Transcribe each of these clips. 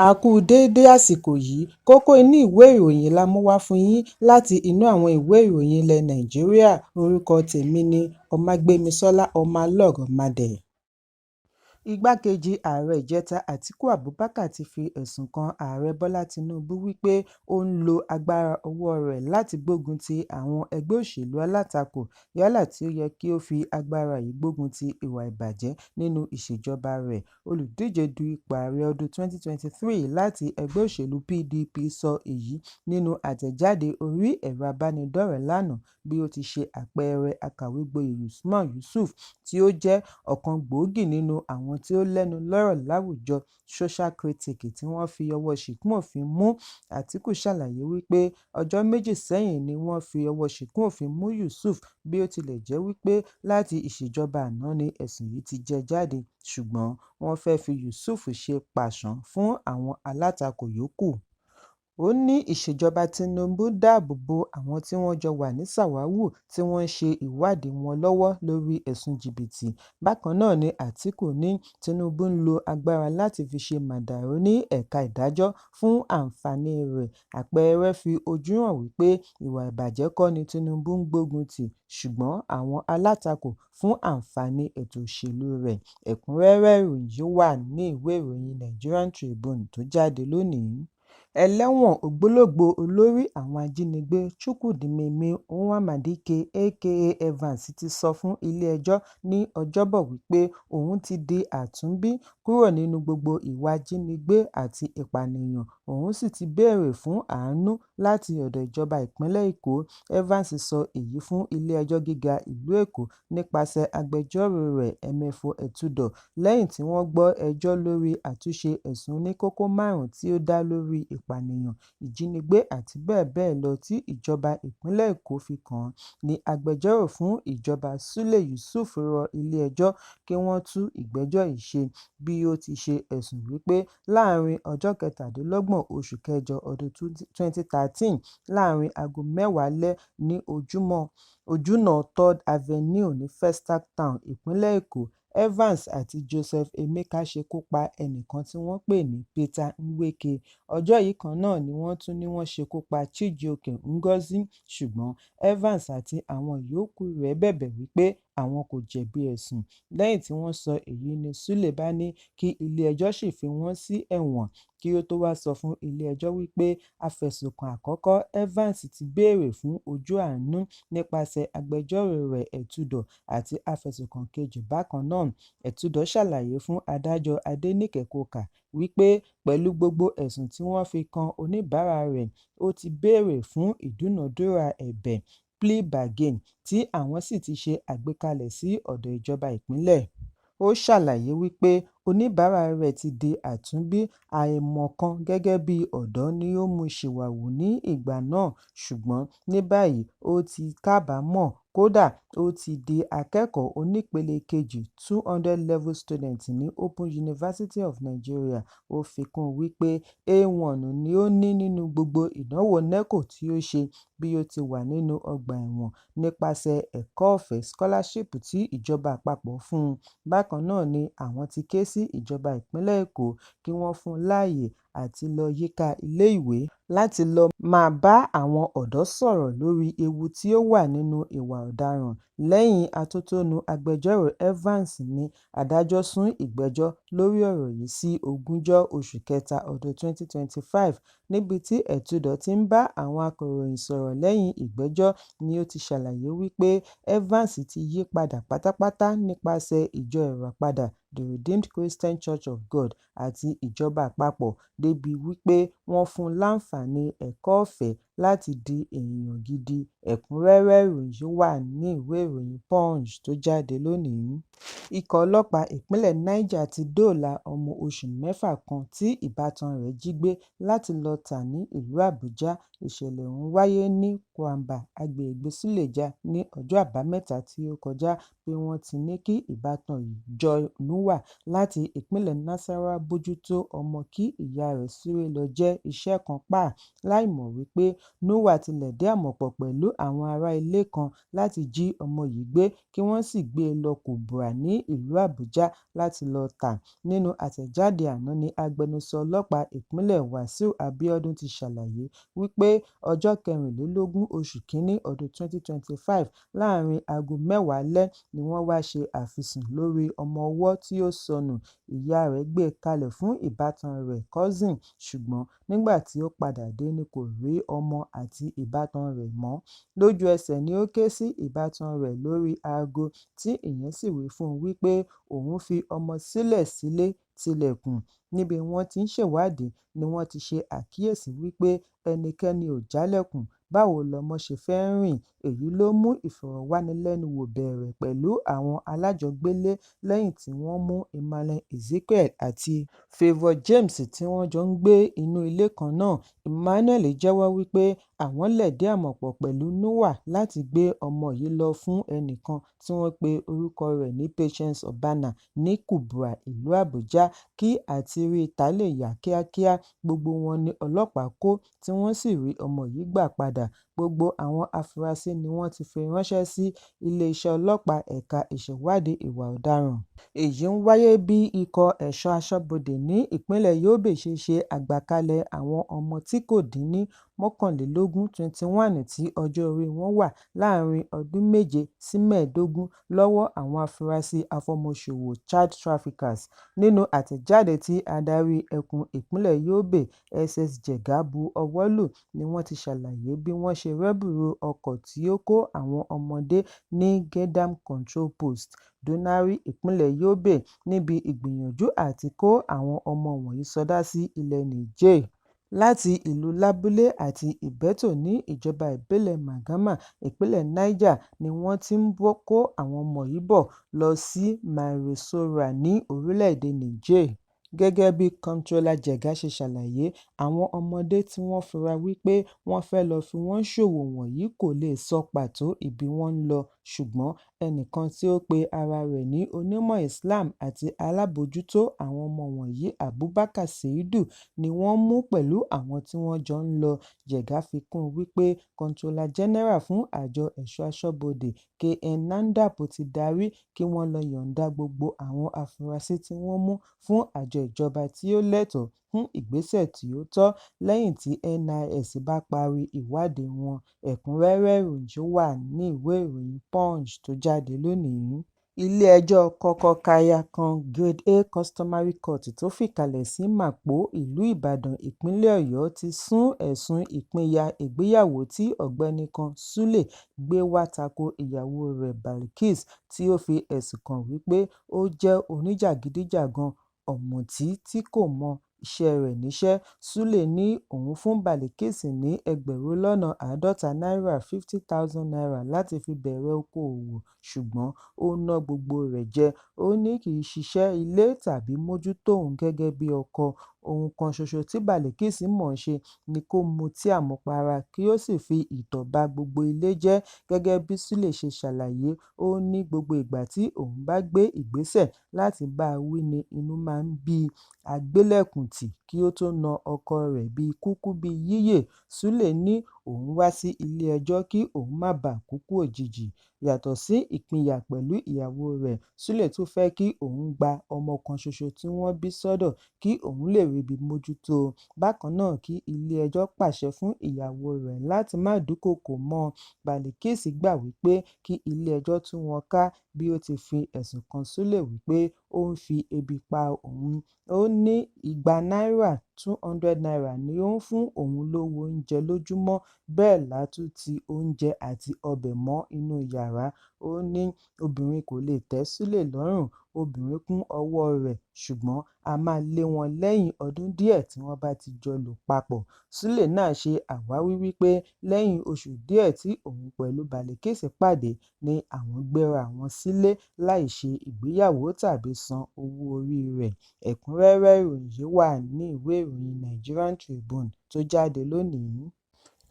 A kú déédé àsìkò yìí, kókó inú ìwé ìròyìn la mú wá fún yín láti inú àwọn ìwé ìròyìn ilẹ̀ Nàìjíríà. Orúkọ tèmi ni Ọmágbémisọ́lá Ọmọlọ́rọ̀mọdẹ̀. Igbákejì ààrẹ ìjẹta Àtíkù Abubakar ti fi ẹ̀sùn kan ààrẹ Bọ́lá Tinubu wípé ó ń lo agbára ọwọ́ rẹ̀ láti gbógun ti àwọn ẹgbẹ́ òṣèlú alátakò yálà tí ó yẹ kí ó fi agbára yìí gbógun ti ìwà ìbàjẹ́ nínú ìṣèjọba rẹ̀. Olùdíje du ipò ààrẹ ọdún 2023 láti ẹgbẹ́ òṣèlú PDP sọ èyí nínú àtẹ̀jáde orí ẹ̀rọ abánidọ́rẹ̀ẹ́ lánàá bí ó ti ṣe àpẹẹrẹ àkàwé-gboyè Usman Yusuf tí ó jẹ́ ọ̀kan gbòógì nínú àwọn tí ó lẹ́nu lọ́rọ̀ láwùjọ social critic tí wọ́n fi ọwọ́ ṣìkún òfin mú. Àtíkù ṣàlàyé wípé ọjọ́ méjì sẹ́yìn ni wọ́n fi ọwọ́ ṣìkún òfin mú Yusuf bí ó tilẹ̀ jẹ́ wípé láti ìṣèjọba àná ni ẹ̀sùn yìí ti jẹ jáde, ṣùgbọ́n wọ́n fẹ́ fi Yusuf ṣe pàṣán fún àwọn alátakò yòókù. Ó ní ìṣèjọba Tinubu dáàbò bo àwọn tí wọ́n jọ wà ní sàwáwù tí wọ́n ń ṣe ìwádìí wọn lọ́wọ́ lórí ẹ̀sùn jìbìtì. Bákan náà ni Àtíkù ní Tinubu ń lo agbára láti fi ṣe màdàrú ní ẹ̀ka ìdájọ́ fún àǹfààní rẹ̀. Àpẹẹrẹ fi ojú hàn wípé ìwà ìbàjẹ́ kọ́ ni Tinubu ń gbógun tì, ṣùgbọ́n àwọn alátakò fún àǹfààní ètò òṣèlú rẹ̀. Ẹ̀kúnrẹ́rẹ́ ìròyìn yìí wà ní ìwé ìròyìn Nigerian Tribune tó jáde lónìí. Ẹlẹ́wọ̀n ògbólógbòó olórí àwọn ajínigbé Chukwudimeme Nwamadike aka Evans ti sọ fún ilé-ẹjọ́ ní Ọjọ́bọ̀ wípé òun ti di àtúnbí kúrò nínú gbogbo ìwà ìjínigbé àti ìpànìyàn, òun sì ti béèrè fún àánú láti ọ̀dọ̀ ìjọba ìpínlẹ̀ Èkó. Evans sọ èyí fún ilé-ẹjọ́ gíga ìlú Èkó nípasẹ̀ agbẹjọ́rò rẹ̀ Emefu Etudo lẹ́yìn tí wọ́n gbọ́ ẹjọ́ lórí àtúnṣe ẹ̀sùn oníkókó 5 tí ó dá lórí ìpànìyàn, ìjínigbé àti bẹ́ẹ̀ bẹ́ẹ̀ lọ tí ìjọba ìpínlẹ̀ Èkó fi kàn án. Ní agbẹjọ́rò fún ìjọba Sule Yusuf rọ ilé-ẹjọ́ kí wọ́n tú ìgbẹ́jọ́ yìí ṣe bí ó ti ṣe ẹ̀sùn wípé láàrin ọjọ́ 27 oṣù kẹjọ ọdún 2013 láàrin aago 10 alẹ́ ní ojúnà 3rd Avenue ní Festac Town, ìpínlẹ̀ Èkó, Evans àti Joseph Emeka ṣekú pa ẹnìkan tí wọ́n pè ní Peter Nweke. Ọjọ́ yìí kan náà ni wọ́n tún ní wọ́n ṣekú pa Chijioke Ngozi, ṣùgbọ́n Evans àti àwọn yòókù rẹ̀ bẹ̀bẹ̀ wípé àwọn kò jẹ̀bi ẹ̀sùn. Lẹ́yìn tí wọ́n sọ èyí ni Sule bá ní kí ilé-ẹjọ́ sì fi wọ́n sí ẹ̀wọ̀n kí ó tó wá sọ fún ilé-ẹjọ́ wípé afẹ̀sùnkàn àkọ́kọ́ Evans ti béèrè fún ojú àánú nípasẹ̀ agbẹjọ́rò rẹ̀ Etudo àti afẹ̀sùnkàn kejì bákan náà. Etudo ṣàlàyé fún adájọ́ Adenike Coker wípé pẹ̀lú gbogbo ẹ̀sùn tí wọ́n fi kan oníbàárà rẹ̀, ó ti béèrè fún ìdúnàádúrà ẹ̀bẹ̀ plea bargain tí àwọn sì ti ṣe àgbékalẹ̀ sí ọ̀dọ̀ ìjọba ìpínlẹ̀. Ó ṣàlàyé wípé oníbàárà rẹ̀ ti di àtúnbí, àìmọ̀kan gẹ́gẹ́ bí ọ̀dọ́ ni ó mú ṣìwàhù ní ìgbà náà, ṣùgbọ́n ní báyìí ó ti kábàámọ̀, kódà ó ti di akẹ́kọ̀ọ́ onípele kejì 200 level student ní Open University of Nigeria. Ó fi kún un wípé A1 ni ó ní nínú gbogbo ìdánwò NECO tí ó ṣe bí ó ti wà nínú ọgbà ẹ̀wọ̀n nípasẹ̀ ẹ̀kọ́ ọ̀fẹ́ scholarship tí ìjọba àpapọ̀ fún un. Bákan náà ni àwọn ti ké sí ìjọba ìpínlẹ̀ Èkó kí wọ́n fún un láàyè àti lọ yíká ilé-ìwé láti lọ máa bá àwọn ọ̀dọ́ sọ̀rọ̀ lórí ewu tí ó wà nínú ìwà ọ̀daràn. Lẹ́yìn atótónu agbẹjọ́rò Evans ní adájọ́ sún ìgbẹ́jọ́ lórí ọ̀rọ̀ yìí sí 20 oṣù kẹta ọdún 2025. Níbi tí Etudo ti ń bá àwọn akọ̀ròyìn sọ̀rọ̀ lẹ́yìn ìgbẹ́jọ́ ni ó ti ṣàlàyé wípé Evans ti yí padà pátápátá nípasẹ̀ ìjọ Ìràpadà The Redeemed Christian Church of God àti ìjọba àpapọ̀ débi wípé wọ́n fún un láǹfààní ẹ̀kọ́ ọ̀fẹ́ láti di ènìyàn gidi. Ẹ̀kúnrẹ́rẹ́ ìròyìn wà ní ìwé ìròyìn Punch tó jáde lónìí. Ikọ̀ ọlọ́pàá ìpínlẹ̀ Niger ti dóòlà ọmọ oṣù 6 kan tí ìbátan rẹ̀ jí gbé láti lọ tà ní ìlú Àbújá. Ìṣẹ̀lẹ̀ ọ̀hún wáyé ní Kwamba, agbègbè Suleja ní ọjọ́ Àbámẹ́ta tí ó kọjá bí wọ́n ti ní kí ìbátan yìí Joy Nuwa láti ìpínlẹ̀ Nasarawa bójútó ọmọ kí ìyá rẹ̀ súré lọ jẹ́ iṣẹ́ kan pa láìmọ̀ wípé Nura ti lẹ̀dí àmọ̀ pọ̀ pẹ̀lú àwọn ará ilé kan láti jí ọmọ yìí gbé kí wọ́n sì gbé e lọ Kubwa ní ìlú Àbújá láti lọ tà. Nínú àtẹ̀jáde àná ni agbẹnusọ ọlọ́pàá ìpínlẹ̀ Wàsíù Abíọ́dún ti ṣàlàyé wípé ọjọ́ 24 oṣù Kínní ọdún 2025 láàrin aago 10 alẹ́ ni wọ́n wá ṣe àfisùn lórí ọmọ ọwọ́ tí ó sọnù. Ìyá rẹ̀ gbé e kalẹ̀ fún ìbátan rẹ̀ cousin, ṣùgbọ́n nígbà tí ó padà dé ni kò rí ọmọ àti ìbátan rẹ̀ mọ́. Lójú ẹsẹ̀ ni ó ké sí ìbátan rẹ̀ lórí aago tí ìyẹn sì wí fún un wípé òun fi ọmọ sílẹ̀ sílé tilẹ̀kùn. Níbi wọ́n ti ń ṣèwádìí ni wọ́n ti ṣe àkíyèsí wípé ẹnikẹ́ni ò jálẹ̀kùn. Báwo lọmọ ṣe fẹ́ rìn? Èyí ló mú ìfọ̀rọ̀wánilẹ́nuwò bẹ̀rẹ̀ pẹ̀lú àwọn alájọgbélé lẹ́yìn tí wọ́n mú Emmanuel Ezekiel àti Favour James tí wọ́n jọ ń gbé inú ilé kan náà. Emmanuel jẹ́wọ́ wípé àwọn lẹ̀dí àmọ̀ pọ̀ pẹ̀lú Nura láti gbé ọmọ yìí lọ fún ẹnìkan tí wọ́n pe orúkọ rẹ̀ ní Patience Obana ní Kubwa, ìlú Àbújá, kí àti rí i tà lè yá kíákíá. Gbogbo wọn ni ọlọ́pàá kó tí wọ́n sì rí ọmọ yìí gbà padà. Gbogbo àwọn afurasí ni wọ́n ti fi ránṣẹ́ sí iléeṣẹ́ ọlọ́pàá ẹ̀ka ìṣèwádìí ìwà ọ̀daràn. Èyí ń wáyé bí ikọ̀ ẹ̀ṣọ́ aṣọ́bodè ní ìpínlẹ̀ Yobe ṣe ṣe àgbàkalẹ̀ àwọn ọmọ tí kò dín ní 21 tí ọjọ́ orí wọn wà láàrin ọdún 7 sí 15 lọ́wọ́ àwọn afurasí afọmọṣòwò child traffickers. Nínú àtẹ̀jáde tí adarí ẹkùn ìpínlẹ̀ Yobe SS Jega bu ọwọ́ lù ni wọ́n ti ṣàlàyé bí wọ́n ṣe rẹ́bùrú ọkọ̀ tí ó kó àwọn ọmọdé ní Gedam Control Post, Donari, ìpínlẹ̀ Yobe, níbi ìgbìyànjú àti kó àwọn ọmọ wọ̀nyí sọdá sí ilẹ̀ Niger. Láti ìlú Lábúlé àti Ìbẹ́tò ní ìjọba ìbílẹ̀ Màgánmà, ìpínlẹ̀ Niger ni wọ́n ti ń kó àwọn ọmọ yìí bọ̀ lọ sí Mairesorah ní orílẹ̀-èdè Niger. Gẹ́gẹ́ bí Comptroller Jega ṣe ṣàlàyé, àwọn ọmọdé tí wọ́n fura wípé wọ́n fẹ́ lọ fi wọ́n ṣòwò wọ̀nyí kò lè sọ pàtó ibi wọ́n ń lọ, ṣùgbọ́n ẹnìkan tí ó pe ara rẹ̀ ní onímọ̀ Islam àti alábòójútó àwọn ọmọ wọ̀nyí, Abubakar Seidu, ni wọ́n mú pẹ̀lú àwọn tí wọ́n jọ ń lọ. Jega fi kún un wípé Comptroller General fún àjọ ẹ̀ṣọ́ aṣọ́bodè KN Nandapo ti darí kí wọ́n lọ yọ̀ǹda gbogbo àwọn afurasí tí wọ́n mú fún àjọ ìjọba tí ó lẹ́tọ̀ọ́ fún ìgbésẹ̀ tí ó tọ́ lẹ́yìn tí NIS bá parí ìwádìí wọn. Ẹ̀kúnrẹ́rẹ́ ìròyìn wà ní ìwé ìròyìn Punch tó jáde lónìí. Ilé-ẹjọ́ kọ́kọ́-káyà kan Grade A Customary Court tó fìkàlẹ̀ sí Mapo, ìlú Ìbàdàn, ìpínlẹ̀ Ọ̀yọ́ ti sún ẹ̀sùn ìpínyà ìgbéyàwó tí ọ̀gbẹ́ni kan Sule gbé wá tako ìyàwó rẹ̀ Balkis, tí ó fi ẹ̀sùn kàn wípé ó jẹ́ oníjàgídíjàgan ọ̀mùtí tí kò mọ iṣẹ́ rẹ̀ níṣẹ́. Sule ní òun fún Balkis ní $50,000 (50,000) láti fi bẹ̀rẹ̀ okòòwò, ṣùgbọ́n ó ná gbogbo rẹ̀ jẹ. Ó ní kì í ṣiṣẹ́ ilé tàbí mójútó òun gẹ́gẹ́ bí ọkọ. Ohun kan ṣoṣo tí Balkis mọ̀ ṣe ni kó mutí àmupara kí ó sì fi ìtọ̀ ba gbogbo ilé jẹ́. Gẹ́gẹ́ bí Sule ṣe ṣàlàyé, ó ní gbogbo ìgbà tí òun bá gbé ìgbésẹ̀ láti bá a wí ni inú máa ń bí i. Àgbélẹ̀kùntì kí ó tó na ọkọ rẹ̀ bíi kúkú bíi yíyè. Sule ní òun wá sí ilé-ẹjọ́ kí òun má bàa kúkú òjijì. Yàtọ̀ sí ìpínyà pẹ̀lú ìyàwó rẹ̀, Sule tún fẹ́ kí òun gba ọmọ kan ṣoṣo tí wọ́n bí sọ́dọ̀ kí òun lè ríbi mójútó o. Bákan náà kí ilé-ẹjọ́ pàṣẹ fún ìyàwó rẹ̀ láti má dúkòokò mọ́ ọn. Balkis gbà wípé kí ilé-ẹjọ́ tú wọn ká bí ó ti fi ẹ̀sùn kan Sule wípé ó ń fi ebi pa òun. Ó ní $200 ni ó ń fún òun lówó oúnjẹ lójúmọ́, bẹ́ẹ̀ lá tún ti oúnjẹ àti ọbẹ̀ mọ́ inú yàrá. Ó ní obìnrin kò lè tẹ́ Sule lọ́rùn, obìnrin kún ọwọ́ rẹ̀, ṣùgbọ́n a máa lé wọn lẹ́yìn ọdún díẹ̀ tí wọ́n bá ti jọ lò papọ̀. Sule náà ṣe àwáwí wípé lẹ́yìn oṣù díẹ̀ tí òun pẹ̀lú Balkis pàdé ni àwọn gbéra wọn sílé láì ṣe ìgbéyàwó tàbí san owó orí rẹ̀. Ẹ̀kúnrẹ́rẹ́ ìròyìn wà ní ìwé ìròyìn Nigerian Tribune tó jáde lónìí.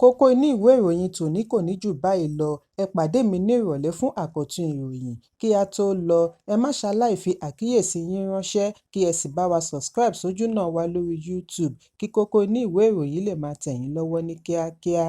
Kókó inú ìwé ìròyìn tòní kò ní jù báyìí lọ. Ẹ pàdé mi ní ìrọ̀lẹ́ fún àkọ́tún ìròyìn. Kí a tó lọ, ẹ má ṣaláì fi àkíyèsí yín ránṣẹ́ kí ẹ sì bá wa subscribe sójú náà wa lórí YouTube kí kókó inú ìwé ìròyìn lè máa tẹ̀ yín lọ́wọ́ ní kíákíá.